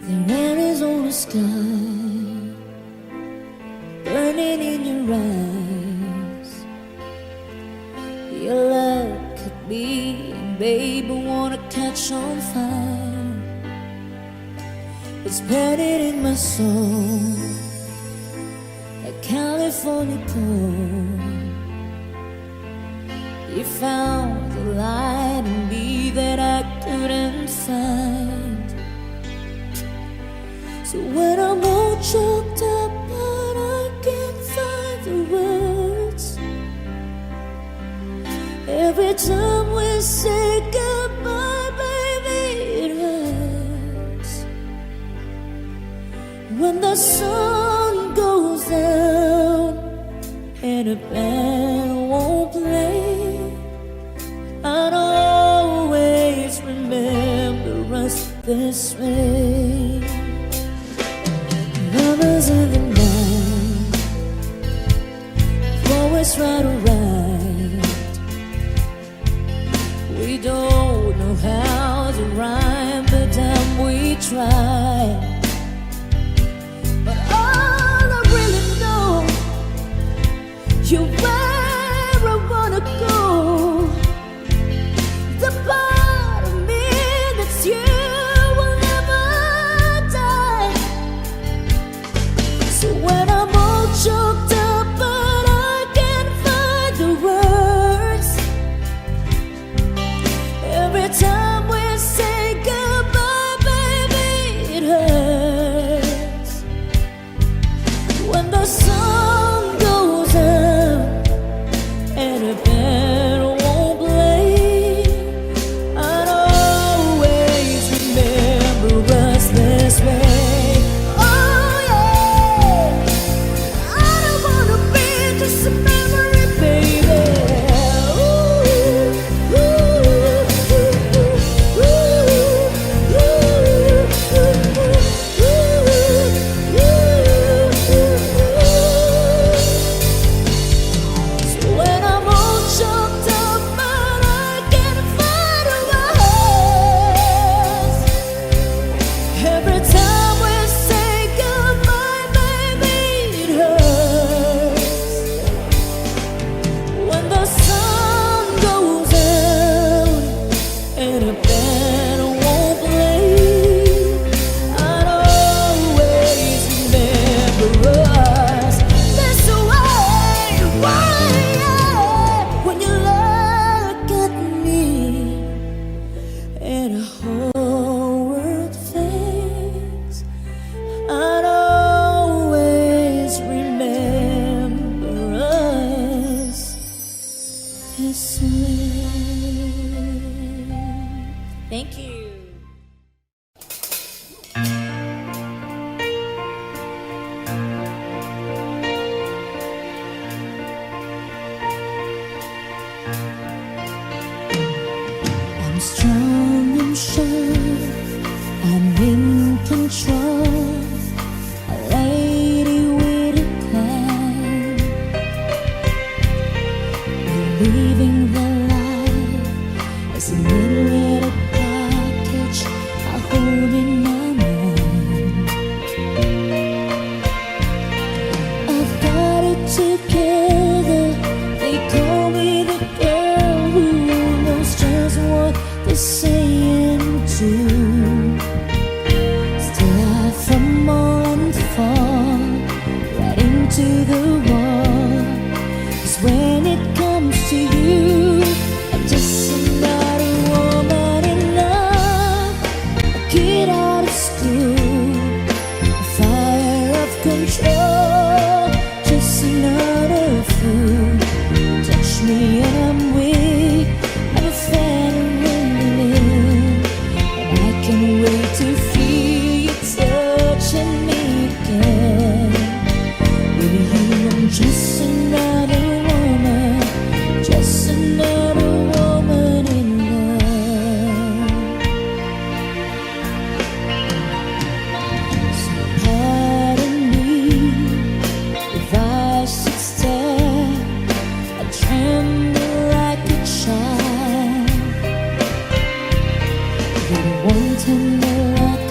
There is on the sky, burning in your eyes. Your love could be, baby, wanna catch on fire. It's burning in my soul, like California gold. You found the light in me that I couldn't find. So when I'm all choked up but I can't find the words, every time we say goodbye, baby, it hurts. When the sun goes down and a band won't play, I'd always remember us this way. Lovers in the night, always right or right. We don't know how to rhyme, but damn we try. But all I really know, you're where I wanna go. The part of me that's you will never die. So when I'm all choked up but I can't find the words, every time we say goodbye, baby, it hurts. When the sun goes out and a band won't play, I'd always remember us this way. Oh yeah, I don't wanna be just a memory, baby. Ooh, so when I'm all choked up but I can't find a words, every time we say goodbye, baby, it hurts. When the sun goes out and a band won't play, I'd always remember us this way. Why? When you look at me and a whole world fades, I'd always remember us this way. Thank you. I'm strong and sure, I'm in control, a lady with a plan, believing the light is a little package I hold in my mind. I've got it together, they call me the girl who knows just what they're saying too. Still I fumble and fall right into the wall. 'Cause when it comes to you, I'm just another woman in love, a kid out of school, a fire of control, just another fool. Touch me and I'm weak, I'm a fan of relief, and I can't wait to feel you touching me again. With you I'm just another woman, just another woman in love. So pardon me if I should stare, I tremble like a child. You're the one tender look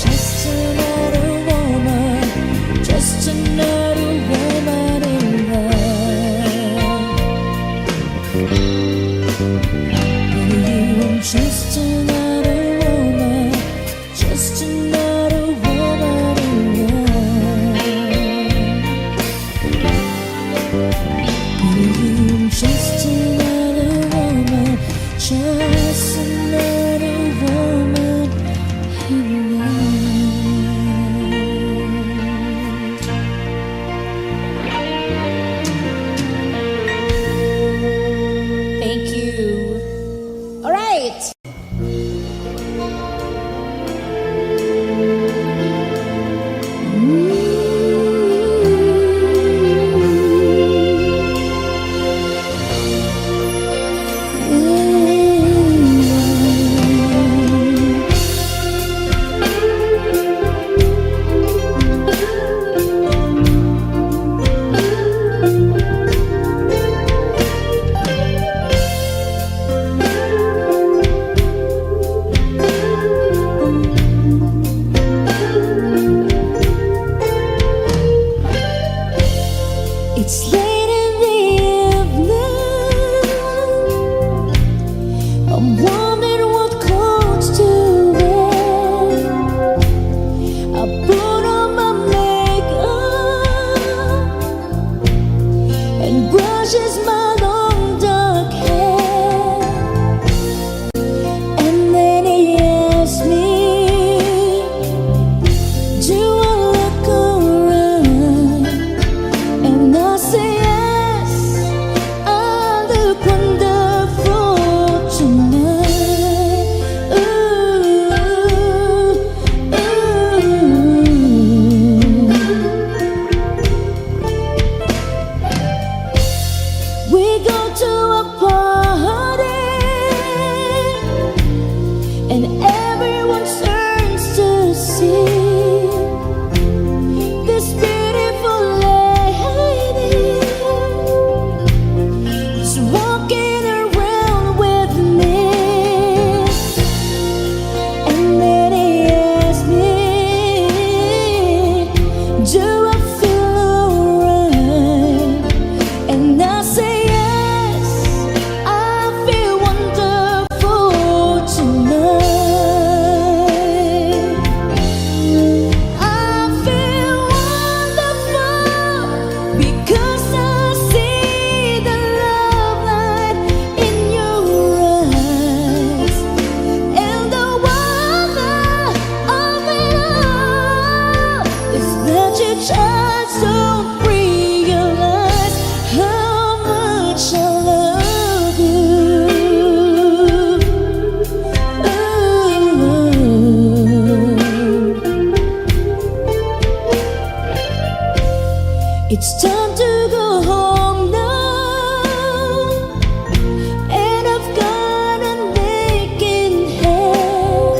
just another woman, just another woman in love. I'm just another woman, just another woman in love. I'm just another woman, just another woman in love. Thank you. All right. It's late in the evening. I'm wondering what clothes to wear. I put on my makeup and brushes my long dark hair. And then he asked me, do I look alright? And I say yes, I look wonderful tonight. Ooh, We go to a party and everyone turns to see this beautiful lady is walking around with me. And then he asked me, do I feel alright? And I say yes, I feel wonderful tonight. I feel wonderful because I see the love light in your eyes. And the wonder of it all is that you just don't realize how much I love you. It's time to go home now, and I've got an aching head.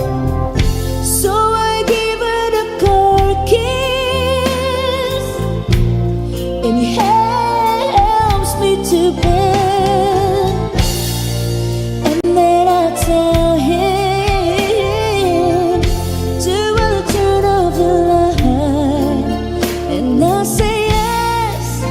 So I give her the cold kiss, and he helps me to bed. And then I tell him, do I turn off the light? And I say yes,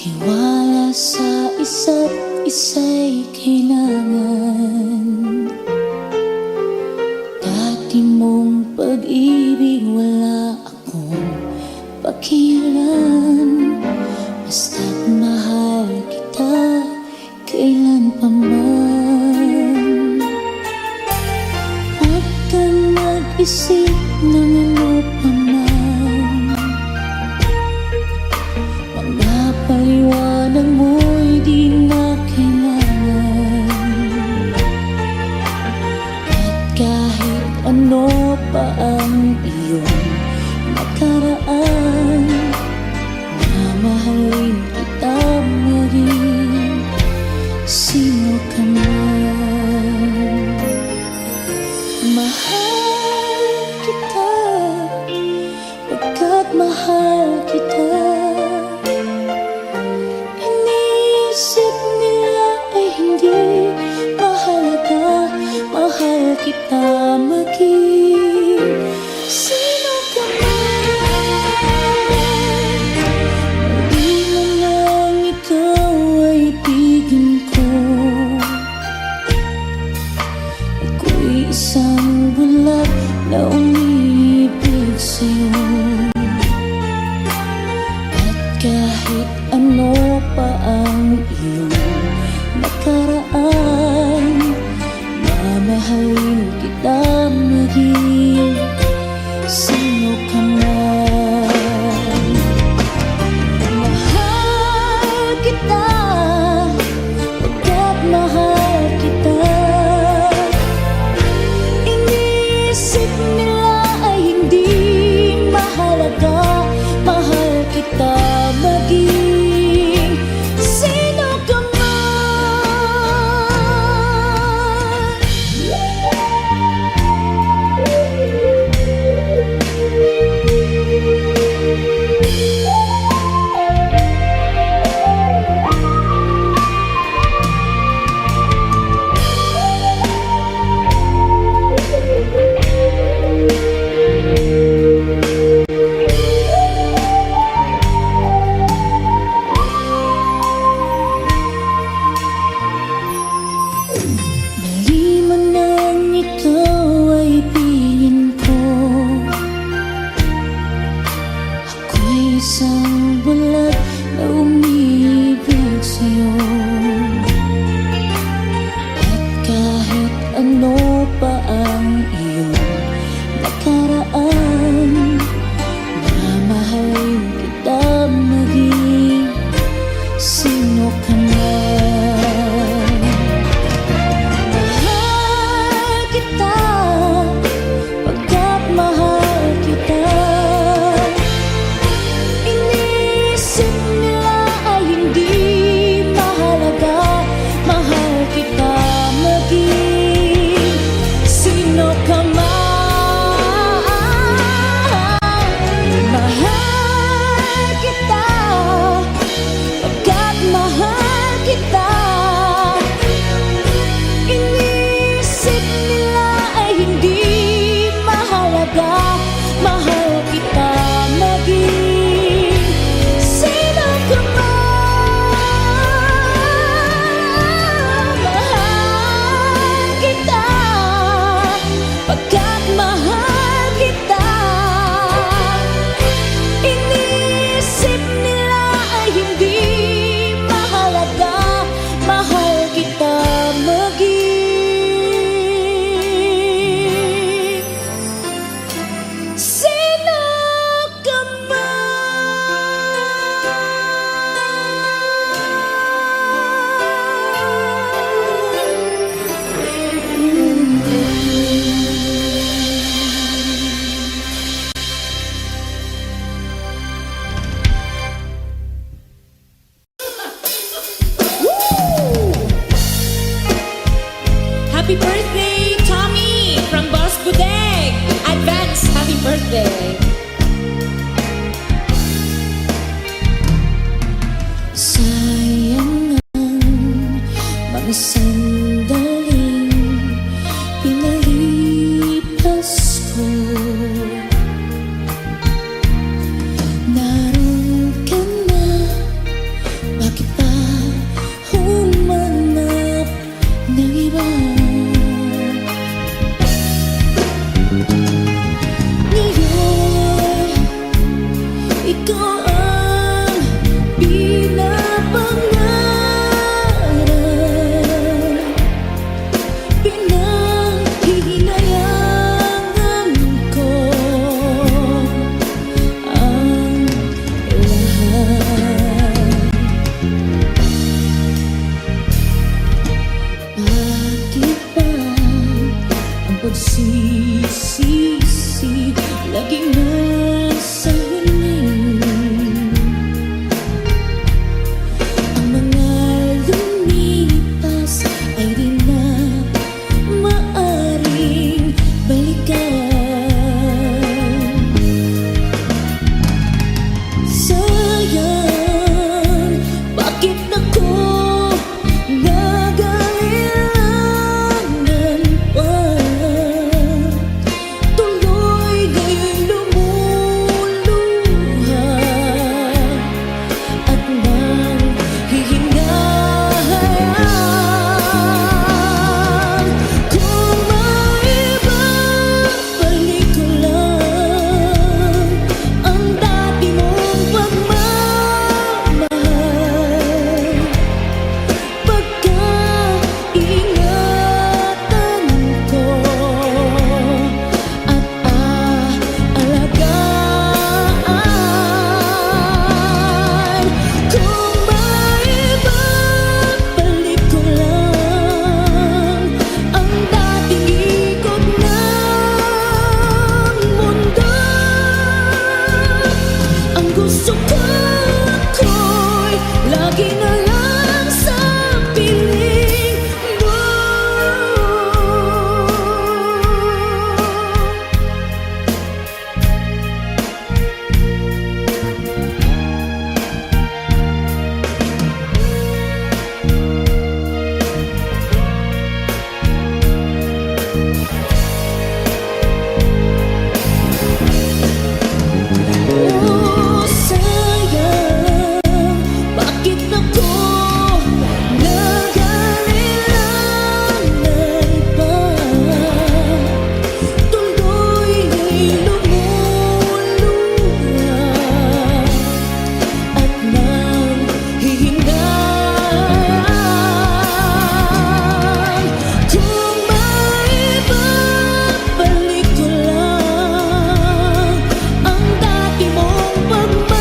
Tiwala sa isa't isa'y kailangan. Dati mong pag-ibig wala akong pakialam. Basta't mahal kita kailan pa man. Huwag kang mag-isip ng ano pa man. Mga paliwanag mo'y di na kailangan. At kahit ano pa ang iyong nakaraan, mamahalin kita maging sino ka man. Mahal kita, pagkat mahal kita. Iniisip nila ay hindi mahalaga, mahal kita maging sino ka man. Di mo lang ikaw ay ibigin ko. Ako'y isang bulag na umiibig sa'yo. At kahit ano pa ang iyong nakaraan, mamahalin kita maging sino ka man. Mahal kita, pagkat mahal kita. Iniisip nila ay hindi mahalaga, mahal kita maging sino ka mali man nang ikaw ay ibigin ko. Ako'y isang bulag na umiibig sa'yo. At kahit ano pa ang iyong nakaraan, mamahalin kita maging sino ka man. Mahal kita, pagkat mahal kita. Iniisip nila ay hindi mahalaga, mahal kita maging sino ka man. Mahal kita, pagkat mahal kita. Inisip nila ay hindi mahalaga, mahal kita maging sino ka man. Mahal kita, pagkat mahal kita. Inisip nila ay hindi mahalaga, mahal kita maging sino ka Happy birthday, Tommy, from Boss Budeg. Advance happy birthday. Sayang ang mga sandaling pinalipas ko. Naroon ka na pangarap, pinanghihinayangan ko ang lahat. Bakit ba ang pagsisisi laging nasa huli? Ang mga lumipas ay di na maaring balikan. Sayang, bakit ako nag-aalilangan pa? Tuloy ngayon'y lumuluha at nanghihingahan. Kung maibabalik ko lang ang dati mong pagmamahal, pagkaingatan ko at aalagaan. Kung maibabalik ko lang ang dating ikot ng mundo, ang gusto ko ako'y lagi na lang sa piling mo. Oh, sayang, bakit ako nag-aalilangan pa? Tuloy nga'y lumuluha at nanghihingahan. Kung maibabalik ko lang ang dati mong pagmamahal,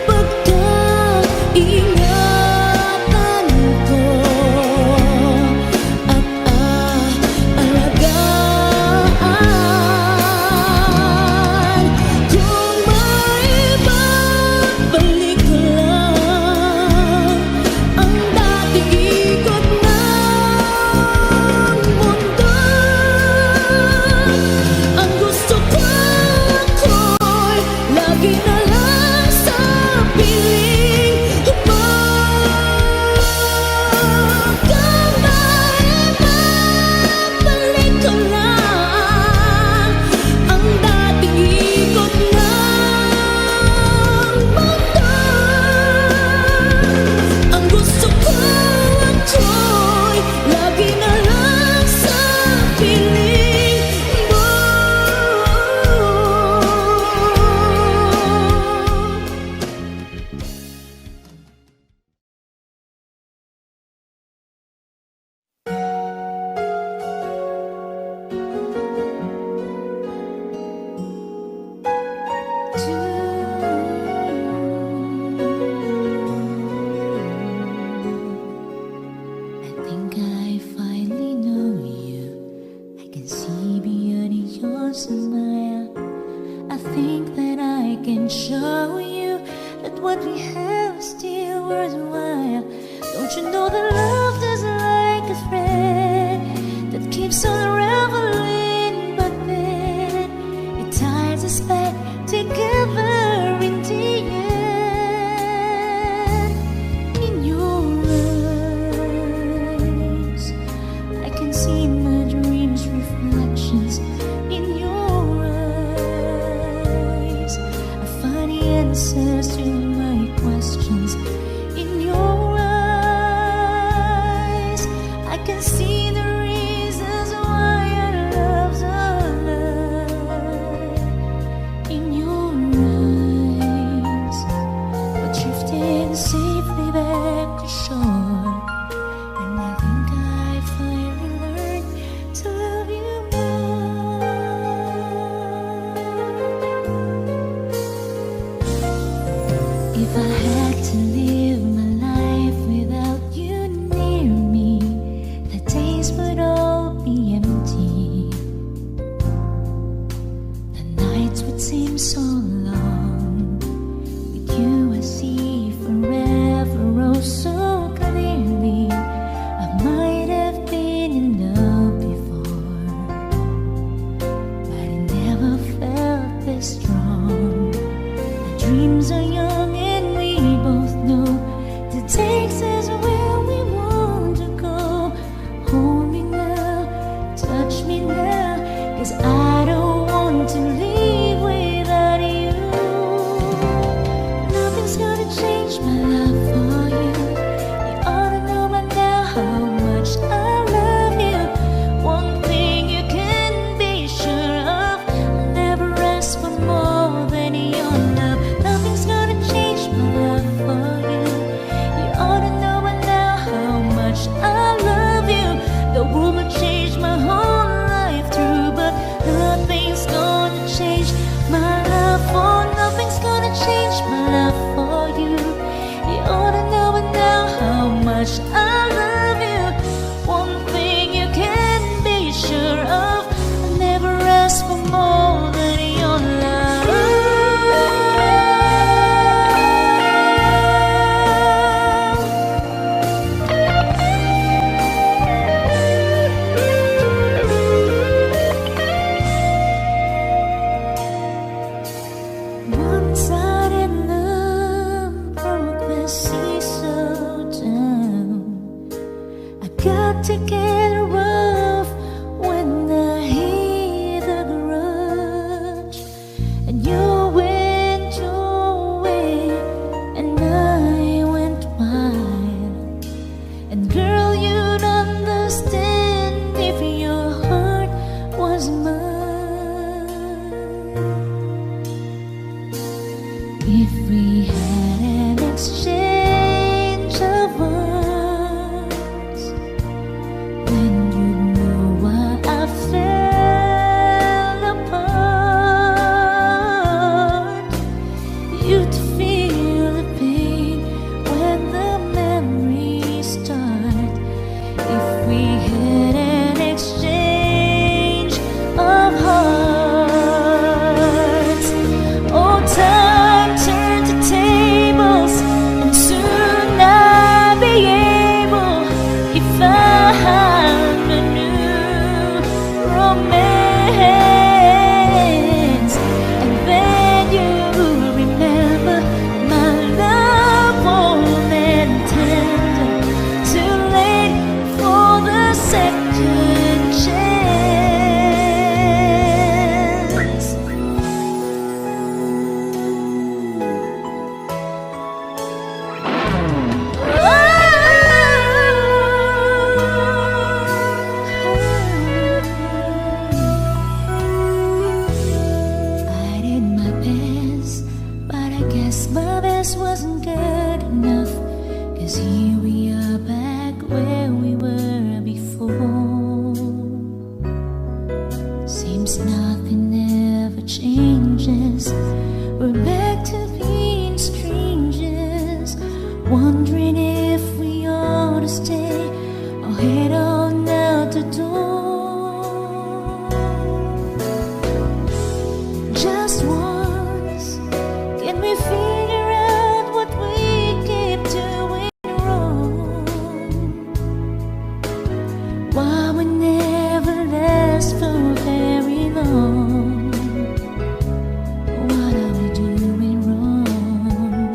pagkaingatan ko at aalagaan. Kung maibabalik ko lang ang dating ikot ng mundo, ang gusto ko ako'y lagi na lang sa piling mo. Kung maibabalik ko lang ang dating ikot ng mundo, ang gusto ko ako'y lagi na lang sa piling mo. I think I finally know you. I can see beyond your smile. I think that I can show you that what we have is still worthwhile. Don't you know that love is like a thread that keeps on unraveling, but then it ties us back together in the end. In your eyes, I can see my dreams' reflections. In your eyes, I find the answers to my questions. In your eyes, I can see the reasons why our love's alive. In your eyes, If I had to live my life without you near me, the days would all be empty. The nights would seem so long. With you I see forever oh so clearly. I might have been in love before, but I never felt this strong. Our dreams are young and we both know the takes us where we want to go. Hold me now, touch me now, 'cause I don't want to leave without you. Nothing's gonna change my love for you. You ought to know by now how much I love you. One thing you can be sure of, I'll never ask for more than your love. Nothing's gonna change my love for you. You ought to know by now how much I love you. The world will change my whole life through, but nothing's gonna change my love for. Nothing's gonna change my love for you. You ought to know by now how much I love you. One thing you can be sure of, I'll never ask for more than your love. Once I didn't love, broke the sea so down. I got to get rough when I hit the grudge, and you went your way and I went mine. And girl, you'd understand if your heart was mine. If we had an exchange of words, then you'd know why I fell apart. You'd feel the pain when the memories start. If we had an exchange of hearts, oh, time turned the tables, and soon I'll be able, if I had a new romance, and then you'll remember my love warm and tender, too late for the second chance. I did my best, but I guess my best wasn't good enough. 'Cause here we are back where we were before. Seems nothing ever changes. We're back to being strangers, wondering if we ought to stay or head on out the door. Just once, can we figure out what we keep doing wrong? Why we never last for very long? What are we doing wrong?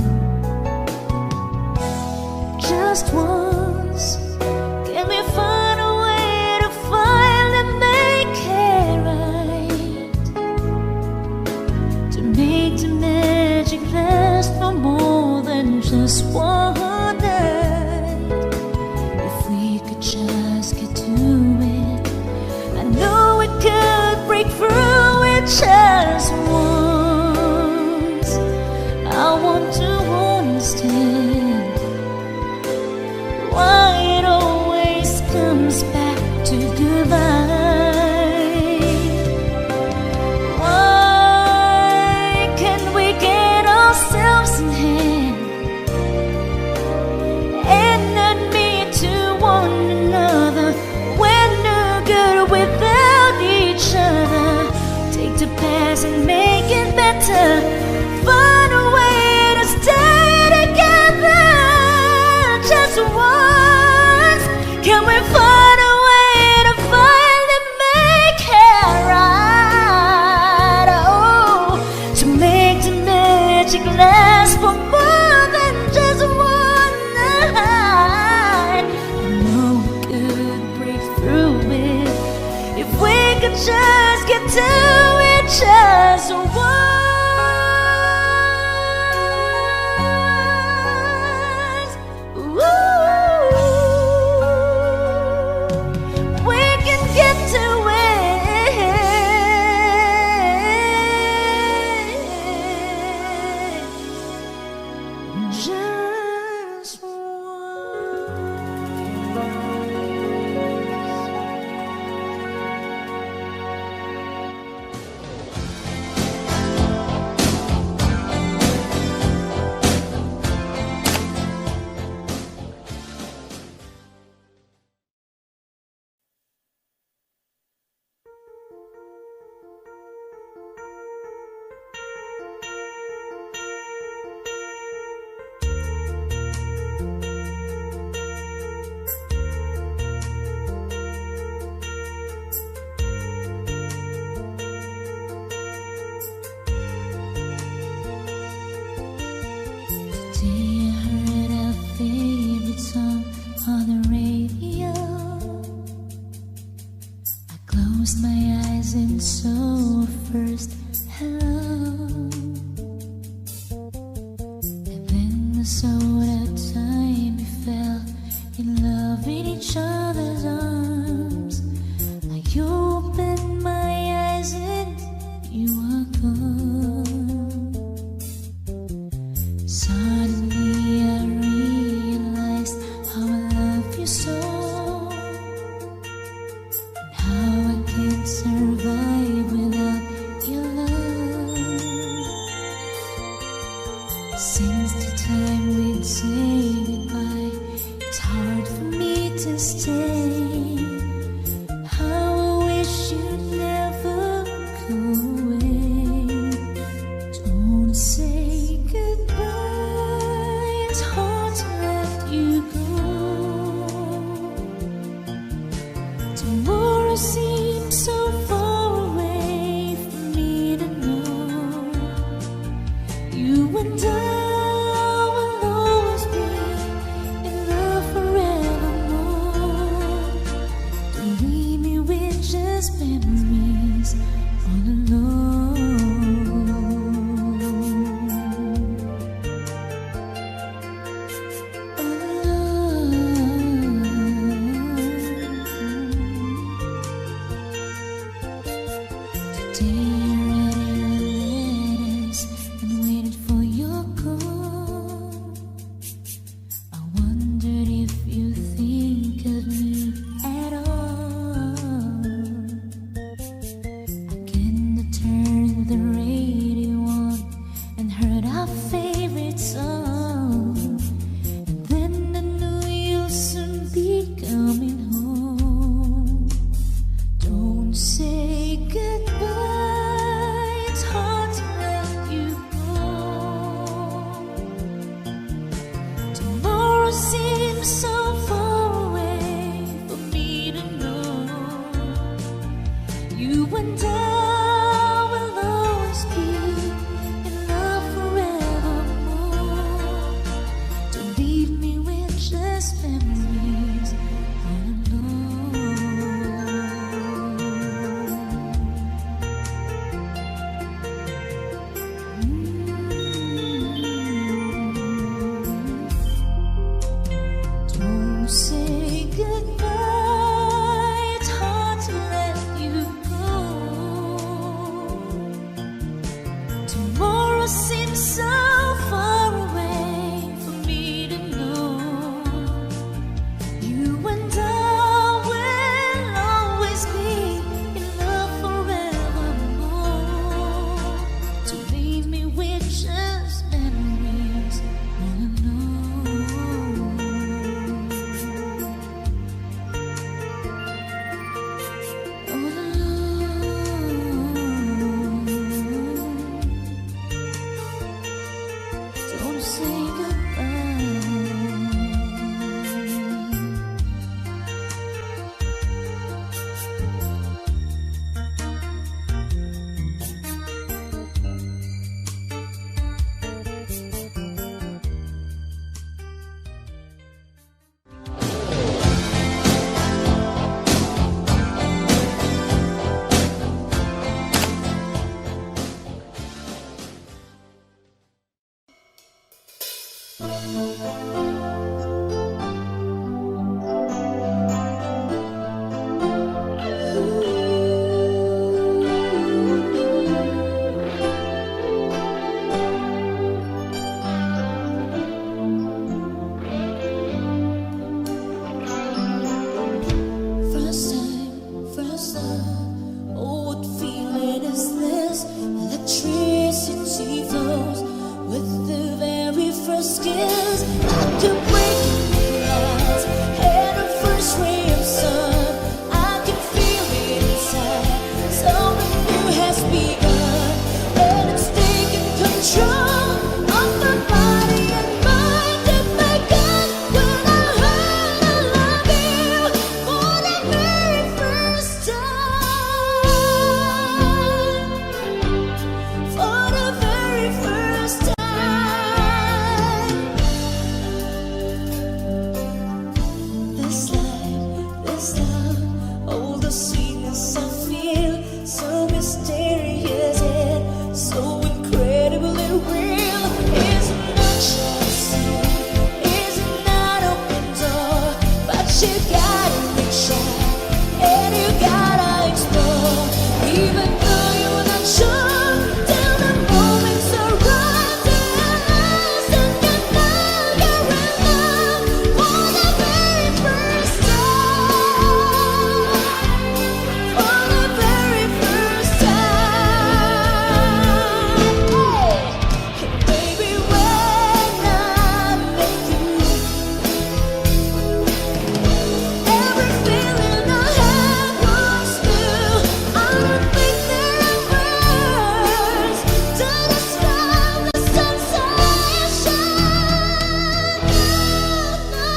Just once, can we find a way to find and make it right? To make the magic last for more than just one night. If we could just get to it, I know we could break through it just once. I want to understand why it always comes back to goodbye. Why can't we get ourselves in hand to find a way to stay together just once. Can we find a way to finally make it right? Oh, to make the magic last for more than just one night. I know we could break through it if we could just get to it just once. Ooh, we can get to it just once. Today I heard our favorite song on the radio. I closed my eyes and saw first hello, and then I saw that time we fell in love in each other's arms. I opened my eyes and you were gone. Suddenly I realized how I love you so, and how I can't survive without your love. Since the time we'd say goodbye, it's hard for me to stay. How I wish you'd never go away. Don't say goodbye, it's hard to let you go. Tomorrow seems so far away for me to know. You and I will always be in love forevermore. Don't leave me with just memories all alone. Today I read your letters and waited for your call. say goodbye. First time, oh, what feeling is this? Electricity flows with the very first kiss. I can break your eyes, and the first ray of sun. I can feel it inside. Something new has begun, and it's taking control of my body and mind and my gut. When I heard I love you for the very first time, for the very first time. This life, this love, oh, the sweetness I feel, so mysterious yet so incredibly real. Is it not just you? Is it not open door? But you gotta reach out and you gotta explore. Even though you're not sure, till the moments arrive, realize that you know you're in love for the very first time. For the very first time. Hey, baby, when I met you, every feeling I had was new. I don't think there are words to describe the sensation. No,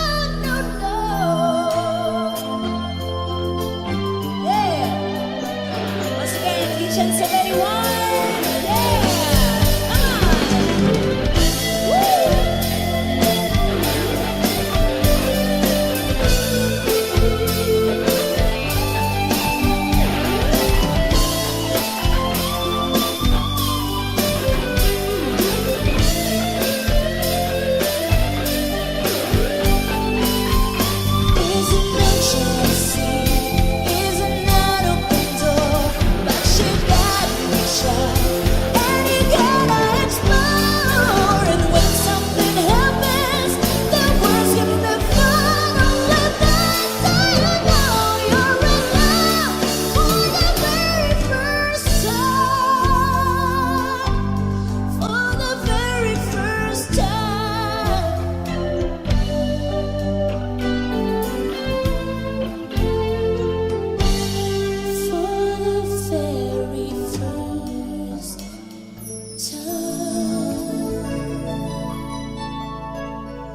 no, no. Yeah. Once again, Kitchen 71. Yeah. Come on. Woo. Is it not jealousy? Is it not open door? But you gotta reach out and you gotta explore. And when something happens, the words can be fun. Only then do you know you're in love for the very first time. For the very first time. For the very first time.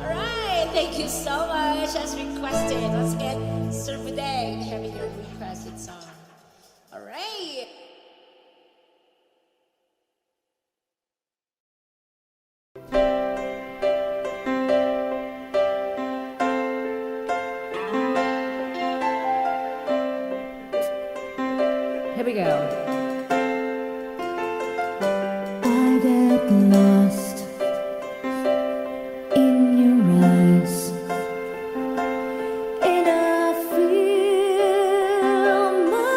Alright, thank you so much as requested. Let's get Surf Day having your requested song. Alright. Here we go. I get lost in your eyes, and I feel my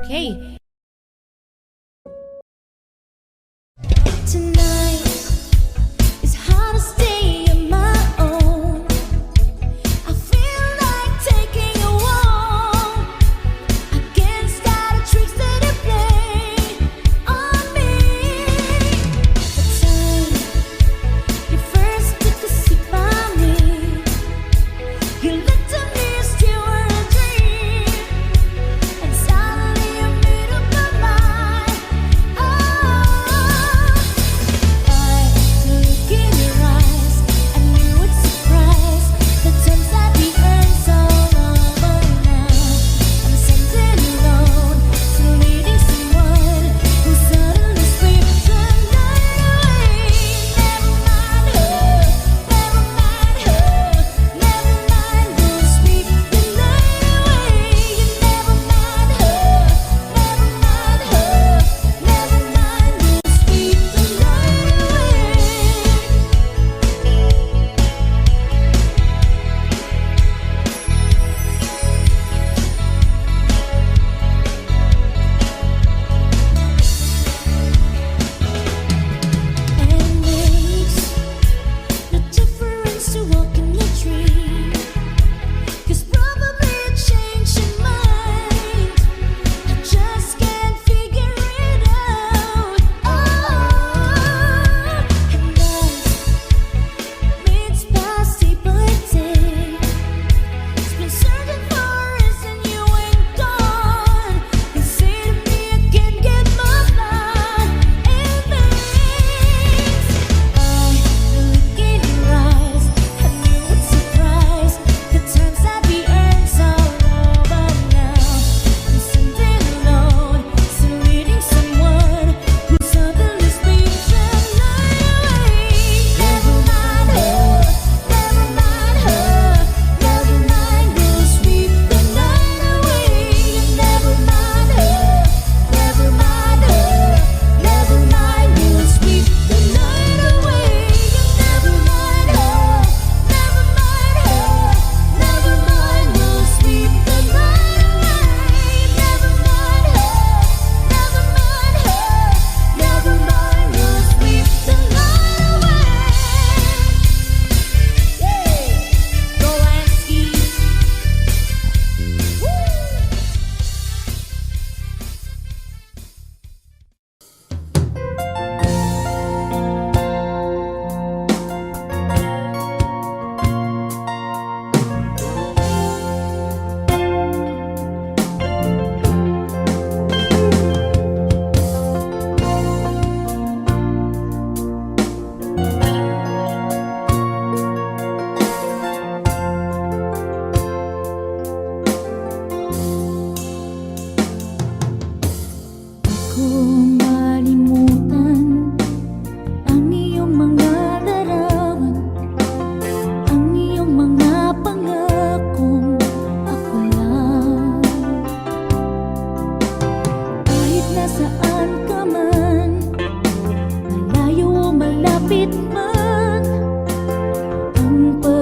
Okay. Tonight it's hard to stay on my own.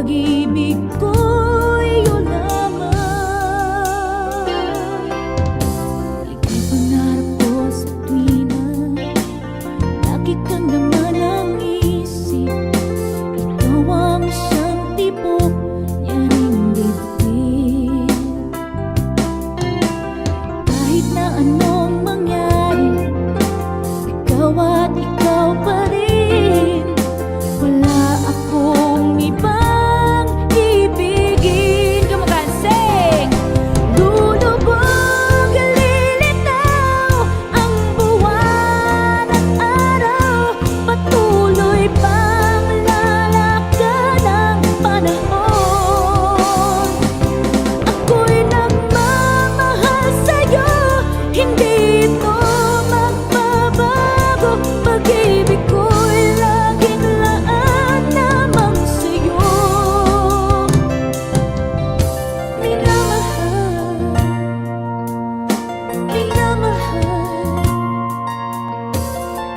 pag-ibig ko'y iyo lamang. Ika'y pangarap ko sa tuwina, lagi kang naman ang isip. Ikaw ang siyang tipo niya ring dibdib. Kahit na anong mangyari, ikaw at ikaw pa rin. Wala akong ibang ibigin. Come on, guys, sing! Lulubog, lilitaw ang buwan at araw, patuloy pang lalakad ang panahon. Ako'y nagmamahal sa'yo, hindi ito magbabago. Pag-ibig ko'y laging laan lamang sa'yo. Minamahal, minamahal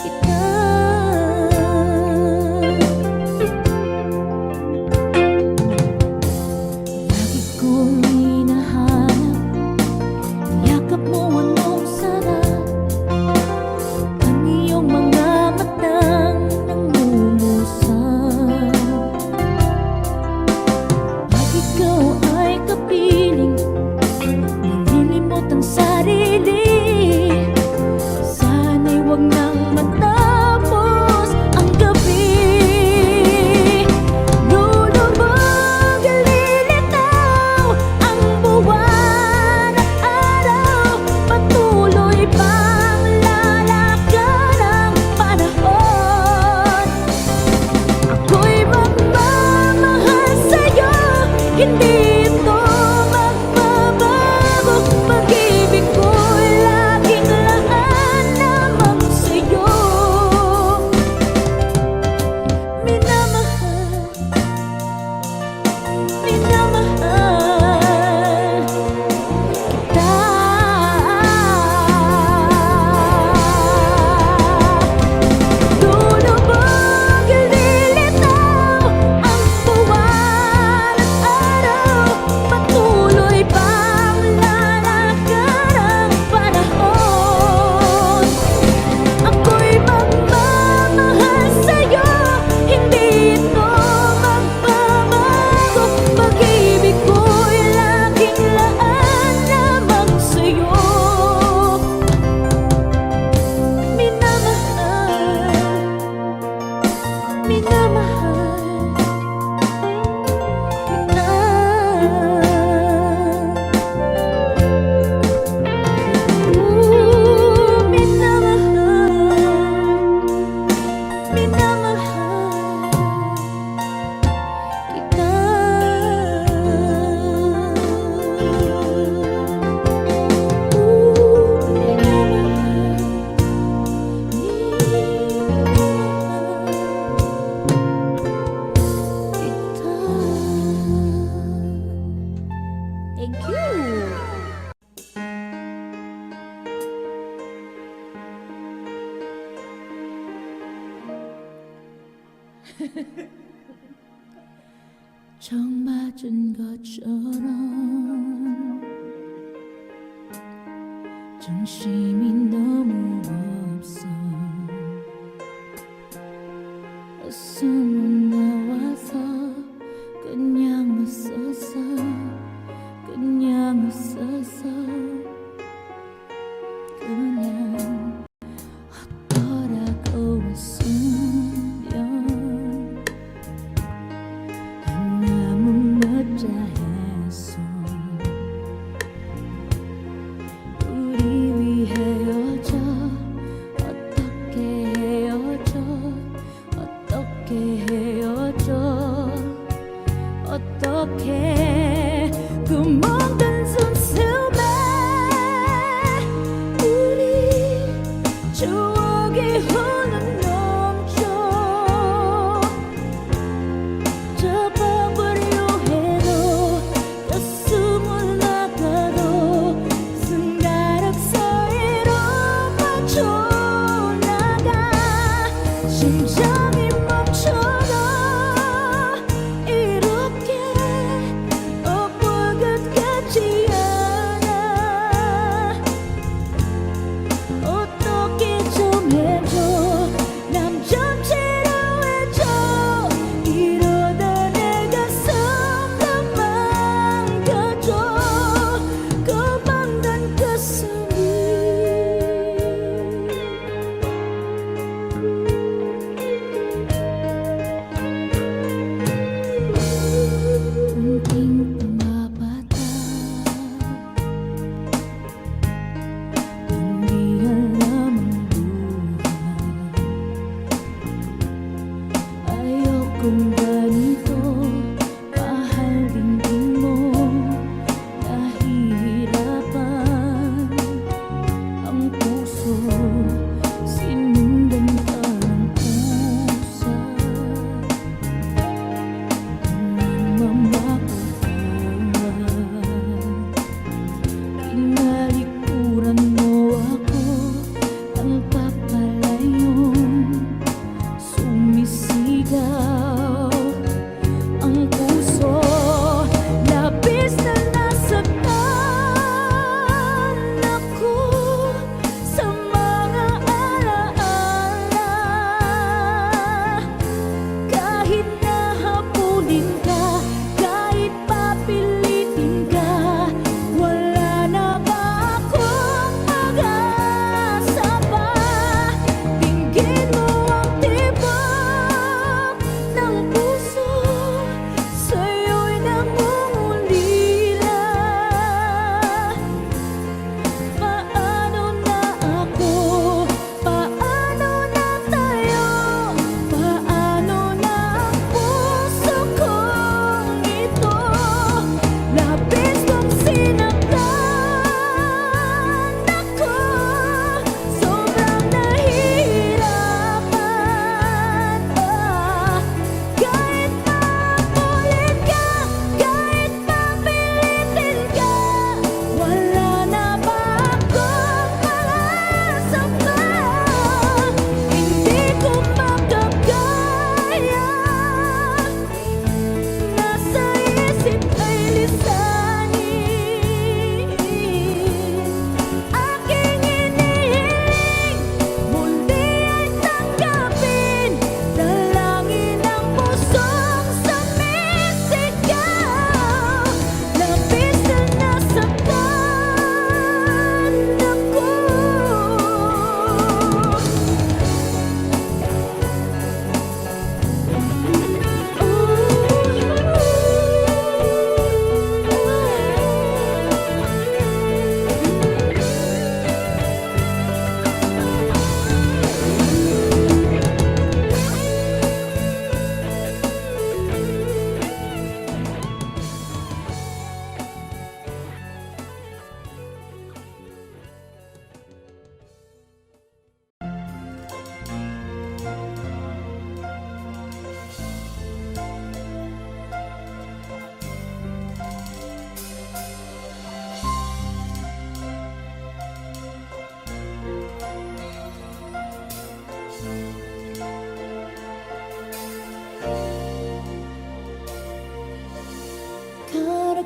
kita. Lagi kong hinahanap, yakap mo anong sarap, ang iyong mga matang nangungusap. Pag ikaw ay kapiling, nalilimot ang sarili. Sana'y huwag nang matapos ang gabi. Lulubog, lilitaw ang buwan at araw, patuloy pang lalakad ang panahon. Ako'y magmamahal sa'yo, hindi ito magbabago. Pag-ibig ko'y laging laan lamang sa'yo. Minamahal, minamahal kita. Lulubog, lilitaw ang buwan at araw, patuloy pang lalakad ang panahon. Ako'y magmamahal sa'yo, hindi ito magbabago. Pag-ibig ko'y laging laan lamang sa'yo. Minamahal, minamahal kita. Minamahal, minamahal kita. Thank you. 정 맞은 것처럼 정신이 너무 없어. 숨은 나와서 그냥 웃었어, 그냥 웃었어. 그냥 어떠라고 웃으면 너무 멋져했어. 우리 위해 헤어져, 어떻게 헤어져, 어떻게 헤어져, 어떻게 그 모든 숨숨에 우리 추억이 흘러넘쳐. 잡아보려 해도 가슴을 나가도 손가락 사이로 빠져나가. 심장이 멈춰가 이렇게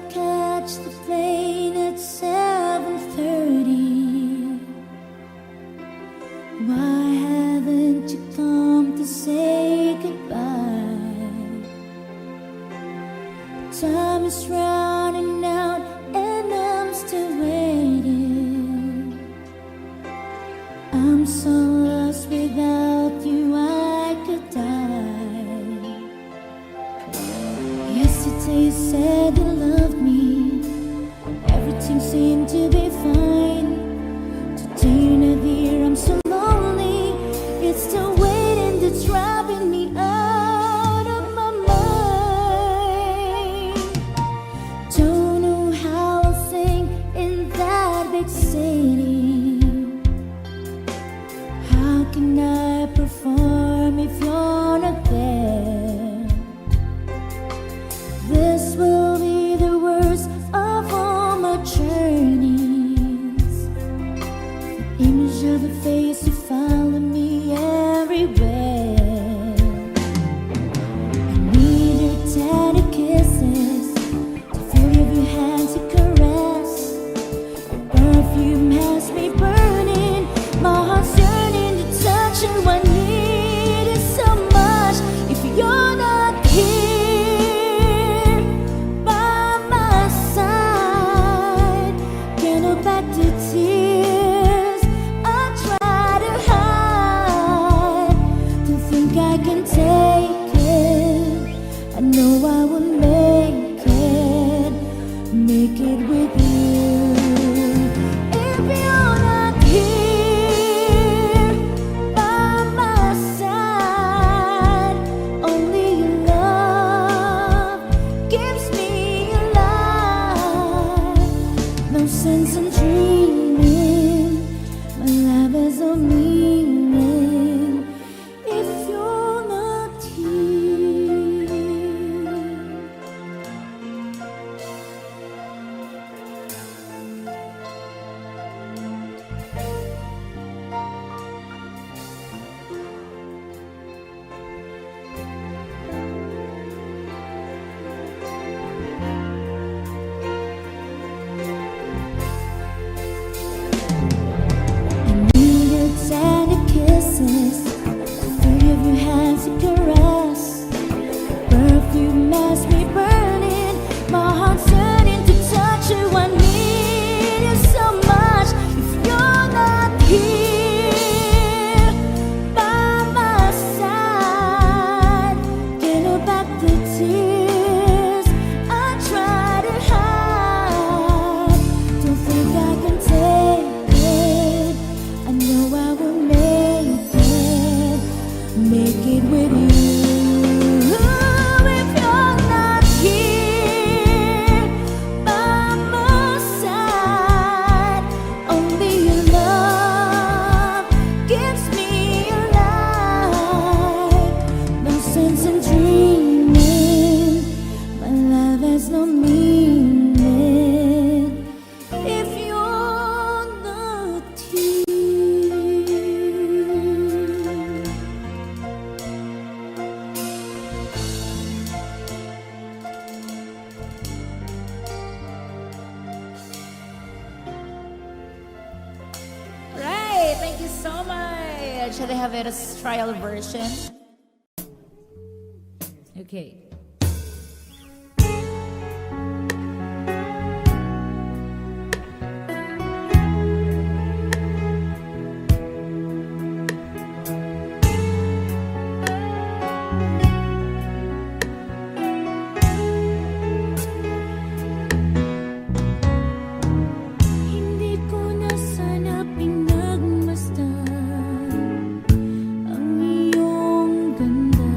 catch the plane at 7:30. Why haven't you come to say goodbye? Time is running out and I'm still waiting. I'm so lost without you, I could die. Yesterday you said you loved me, everything seemed to be fine. Today you're not here, I'm so lonely. It's the waiting that's driving me out of my mind. Don't know how I'll sing in that big city. How can I perform if you're not there? This will be the worst of all my journeys. The image of a face to follow me everywhere. I need your tender kisses, the feel of your hands to caress. Your perfume has me burning, my heart's yearning to touch you. I need it so much. If you're not here by my side, can't hold back the tears I try to hide. Don't think I can take it. I know I will make it with you. If you're not here by my side, only your love gives me life. No sense in dreaming, my life has no meaning if you're not here. I need your tender kisses, the feel of your hands to caress. Perfume has me burning, my heart's yearning to touch you. I need you so much. If you're not here by my side, can't hold back the tears I try to hide. Don't think I can take it. I know I will make it with you. If you're not here by my side, only your love gives me life. No sense in dreaming, my love has no meaning if you're not here. Right, thank you so much. Should I have it as trial version? Okay. Hindi ko na sana pinagmasdan ang iyong ganda.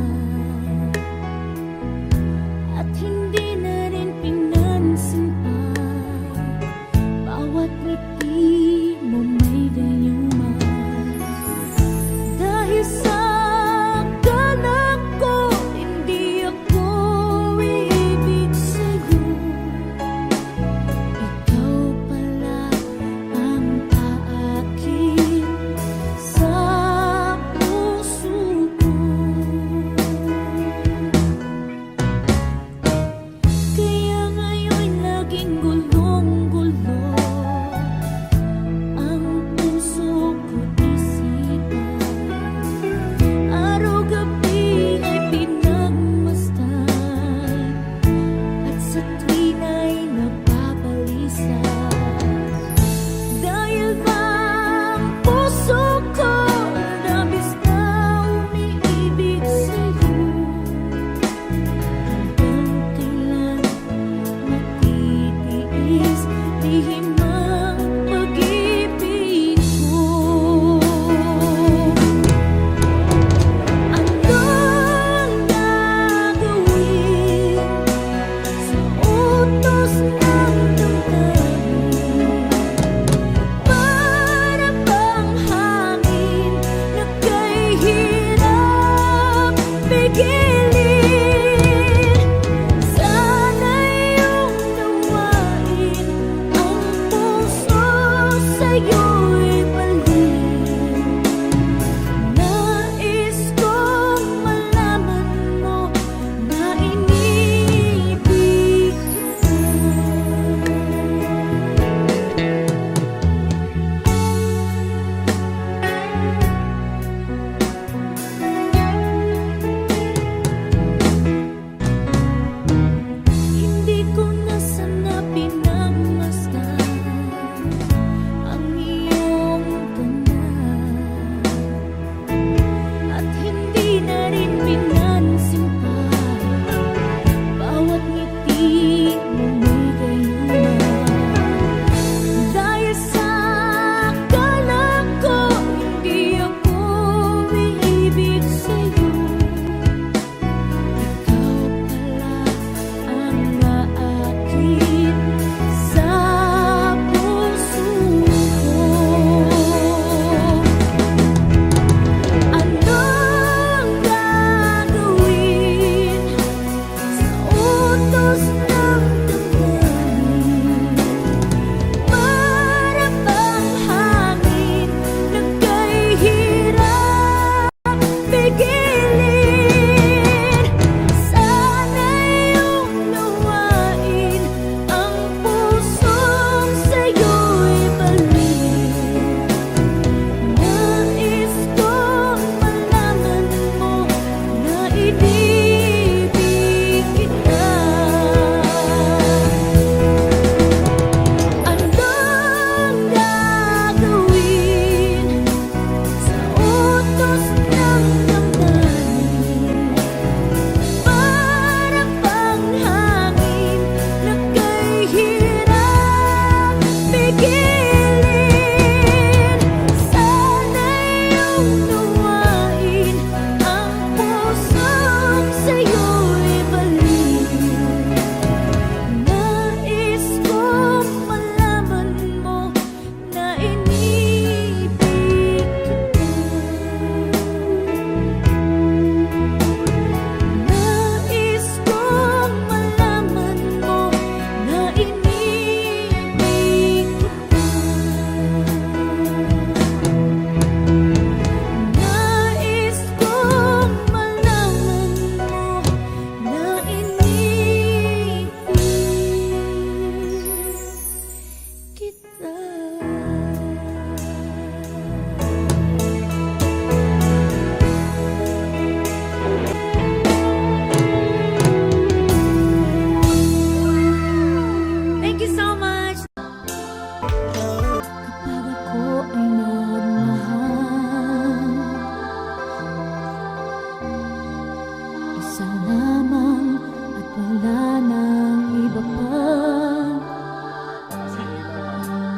iba pang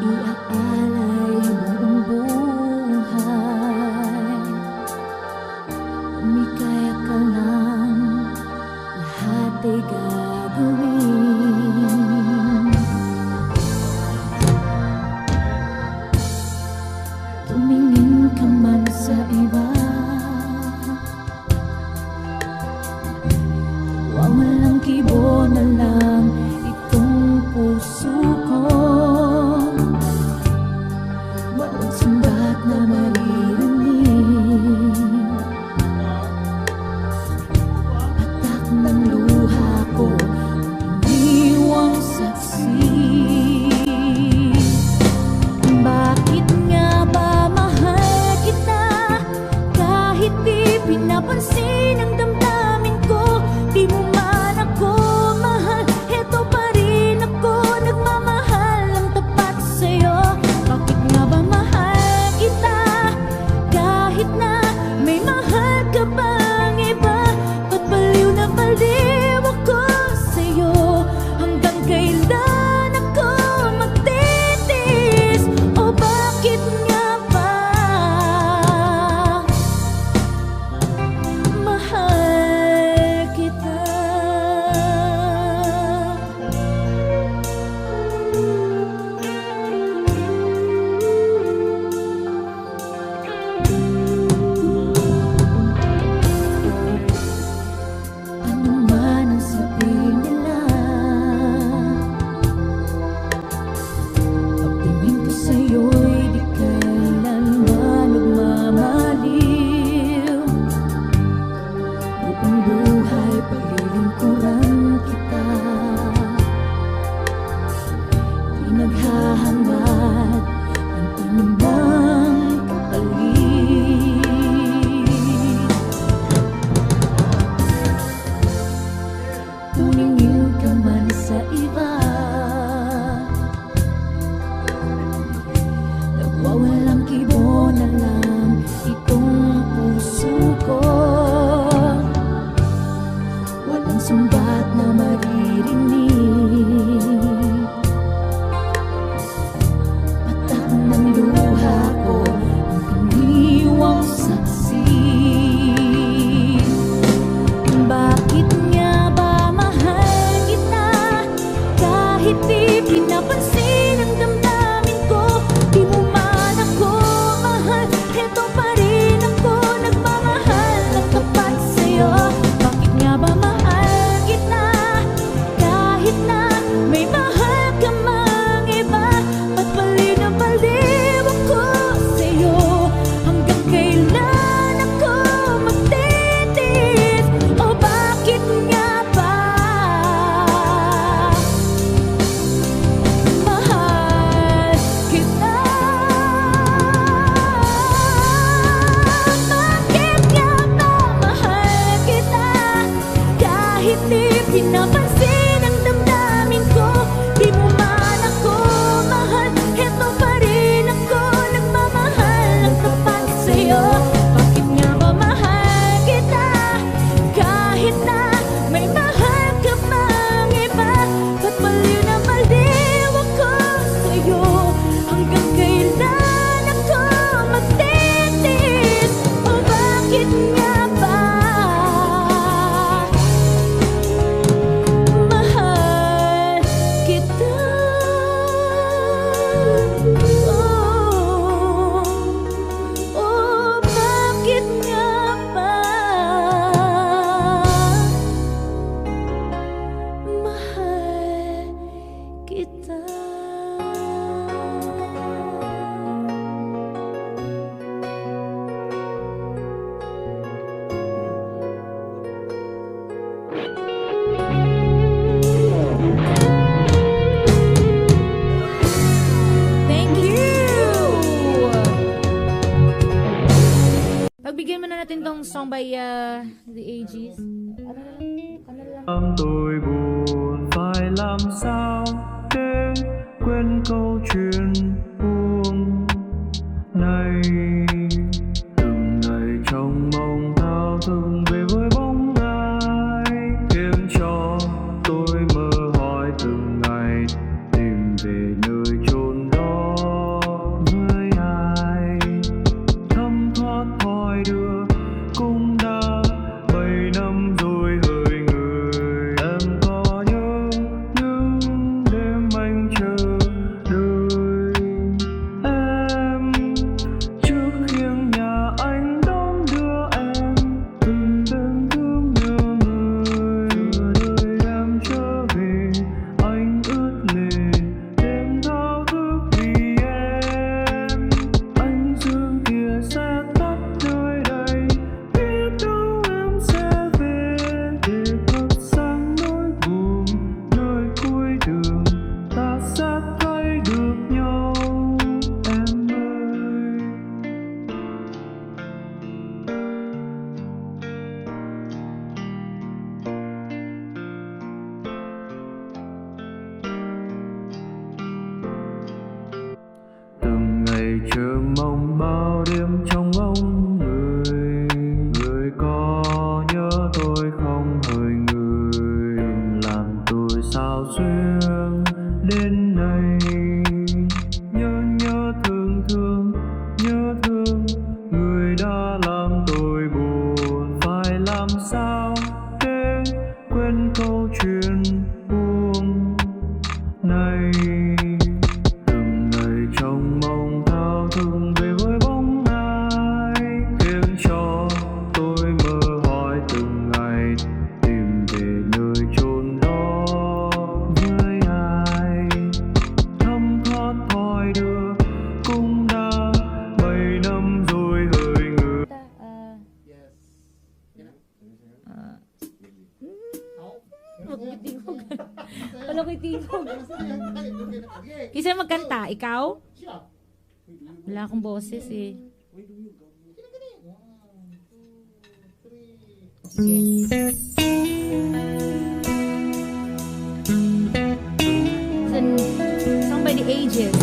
iaalay buong buhay. Umikaya ka lang, lahat ay gagawin. Tumingin ka man sa iba, walang kibo na lang itong puso ko. Walang sumbat na maririnig, patak ng luha ko, iniwang saksi. Bakit nga ba mahal kita, kahit di pinapansin ang damdamin ko? Di mo man ako mahal, heto pa rin ako, nagmamahal ang tapat sa'yo. Bakit nga ba mahal kita, kahit na may mahal ka pang iba? Ba't baliw na baliw ako sa'yo? Hanggang kailan ako magtitiis? O bakit nga ba mahal kita? Ano man ang sabihin nila, pagtingin ko sa'yo'y di kailanman nagmamaliw. Buong buhay paglilingkuran kita, di naghahangad ng anumang kapalit. Tumingin ka man sa iba, nagwawalang kibo na lang itong puso ko. Walang sumbat na maririnig, patak ng luha ko, ang iniwang saksi. Bakit nga ba mahal kita, kahit di pinapansin ang damdamin ko? Di mo man ako mahal, heto pa rin ako, nagmamahal ng tapat sa'yo. Bakit nga ba mahal kita, kahit na may mahal ka mang iba? Ba't baliw na baliw ako sa'yo? Hanggang kailan ako magtitiis? O bakit nga ba mahal kita? Bakit nga ba mahal kita, kahit di pinapansin ang damdamin ko? Di mo man ako mahal, heto pa rin ako, nagmamahal ng tapat sa'yo. Bakit nga ba mahal kita, kahit na may mahal ka pang iba? Ba't baliw na baliw ako sa'yo? Hanggang kailan ako magtitiis? O bakit nga ba mahal kita? Oh, bakit nga ba mahal kita? Thank you! Pagbigyan mo na natin tong song by The Aegis. Ano lang? Tôi buồn phải làm sao để quên câu chuyện buồn này. Từng ngày trong mong thao thức về với bóng ai, khiến cho tôi mơ hỏi chờ mong bao đêm trong ngóng người. Người có nhớ tôi không hỡi người, làm tôi sao xuyên đến nay. Nhớ thương người đã làm tôi buồn. Phải làm sao để quên câu chuyện buồn này. Từng ngày trong mong thao thức về với bóng ai, khiến cho tôi mơ hỏi từng ngày tìm về nơi chốn đó với ai. Thấm thoát thoi đưa cũng đã 7 năm rồi hỡi người. Wala ko'y tingog. Isa magkanta, ikaw? Wala akong boses eh. Sige. Song by the Ages.